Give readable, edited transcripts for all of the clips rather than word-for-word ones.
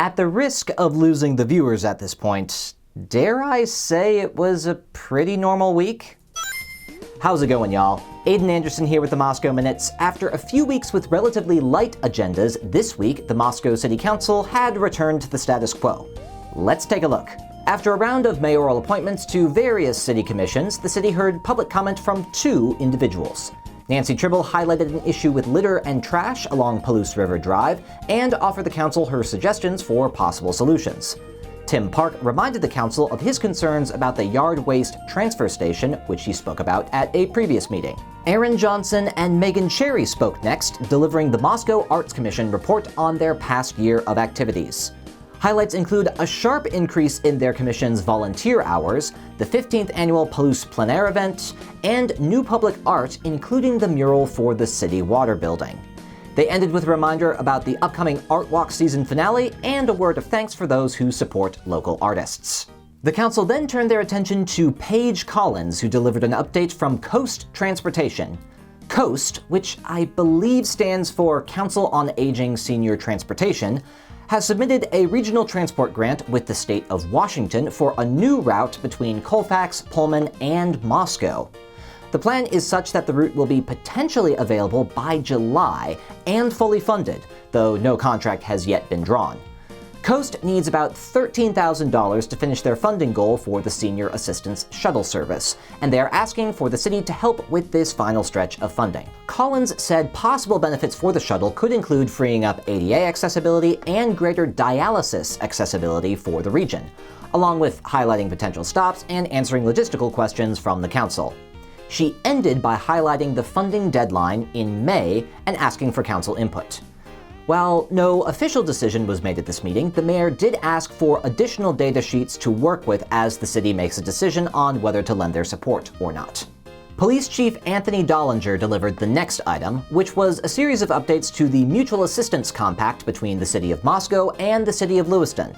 At the risk of losing the viewers at this point, dare I say it was a pretty normal week? How's it going, y'all? Aiden Anderson here with the Moscow Minutes. After a few weeks with relatively light agendas, this week the Moscow City Council had returned to the status quo. Let's take a look. After a round of mayoral appointments to various city commissions, the city heard public comment from two individuals. Nancy Tribble highlighted an issue with litter and trash along Palouse River Drive and offered the council her suggestions for possible solutions. Tim Park reminded the council of his concerns about the yard waste transfer station, which he spoke about at a previous meeting. Aaron Johnson and Megan Cherry spoke next, delivering the Moscow Arts Commission report on their past year of activities. Highlights include a sharp increase in their commission's volunteer hours, the 15th annual Palouse Plein Air event, and new public art, including the mural for the city water building. They ended with a reminder about the upcoming Art Walk season finale and a word of thanks for those who support local artists. The council then turned their attention to Paige Collins, who delivered an update from Coast Transportation. COAST, which I believe stands for Council on Aging Senior Transportation, has submitted a regional transport grant with the state of Washington for a new route between Colfax, Pullman, and Moscow. The plan is such that the route will be potentially available by July and fully funded, though no contract has yet been drawn. Coast needs about $13,000 to finish their funding goal for the Senior Assistance Shuttle Service, and they are asking for the city to help with this final stretch of funding. Collins said possible benefits for the shuttle could include freeing up ADA accessibility and greater dialysis accessibility for the region, along with highlighting potential stops and answering logistical questions from the council. She ended by highlighting the funding deadline in May and asking for council input. While no official decision was made at this meeting, the mayor did ask for additional data sheets to work with as the city makes a decision on whether to lend their support or not. Police Chief Anthony Dollinger delivered the next item, which was a series of updates to the Mutual Assistance Compact between the City of Moscow and the City of Lewiston.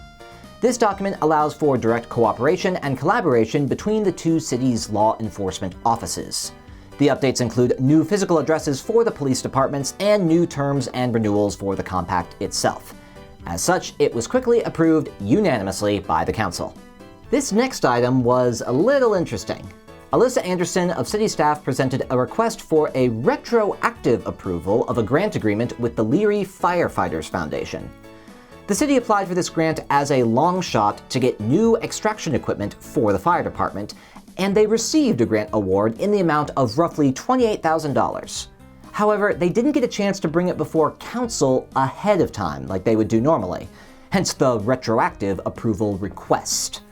This document allows for direct cooperation and collaboration between the two cities' law enforcement offices. The updates include new physical addresses for the police departments and new terms and renewals for the compact itself. As such, it was quickly approved unanimously by the council. This next item was a little interesting. Alyssa Anderson of city staff presented a request for a retroactive approval of a grant agreement with the Leary Firefighters Foundation. The city applied for this grant as a long shot to get new extraction equipment for the fire department, and they received a grant award in the amount of roughly $28,000. However, they didn't get a chance to bring it before council ahead of time, like they would do normally, hence the retroactive approval request.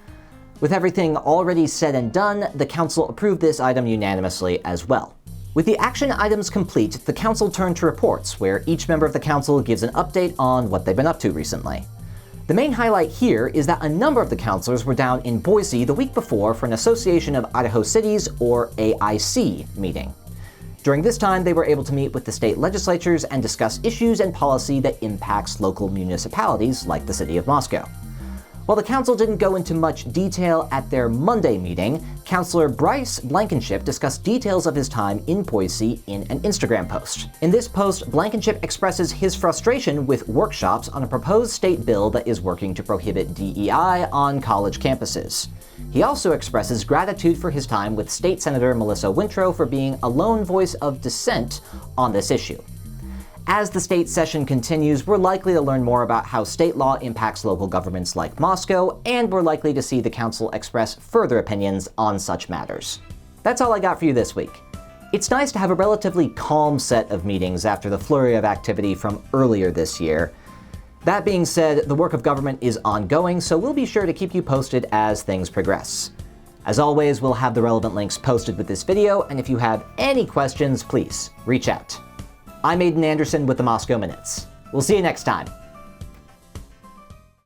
With everything already said and done, the council approved this item unanimously as well. With the action items complete, the council turned to reports, where each member of the council gives an update on what they've been up to recently. The main highlight here is that a number of the councilors were down in Boise the week before for an Association of Idaho Cities, or AIC, meeting. During this time, they were able to meet with the state legislatures and discuss issues and policy that impacts local municipalities like the city of Moscow. While the council didn't go into much detail at their Monday meeting, Councilor Bryce Blankenship discussed details of his time in Boise in an Instagram post. In this post, Blankenship expresses his frustration with workshops on a proposed state bill that is working to prohibit DEI on college campuses. He also expresses gratitude for his time with State Senator Melissa Wintrow for being a lone voice of dissent on this issue. As the state session continues, we're likely to learn more about how state law impacts local governments like Moscow, and we're likely to see the council express further opinions on such matters. That's all I got for you this week. It's nice to have a relatively calm set of meetings after the flurry of activity from earlier this year. That being said, the work of government is ongoing, so we'll be sure to keep you posted as things progress. As always, we'll have the relevant links posted with this video, and if you have any questions, please reach out. I'm Aiden Anderson with the Moscow Minutes. We'll see you next time.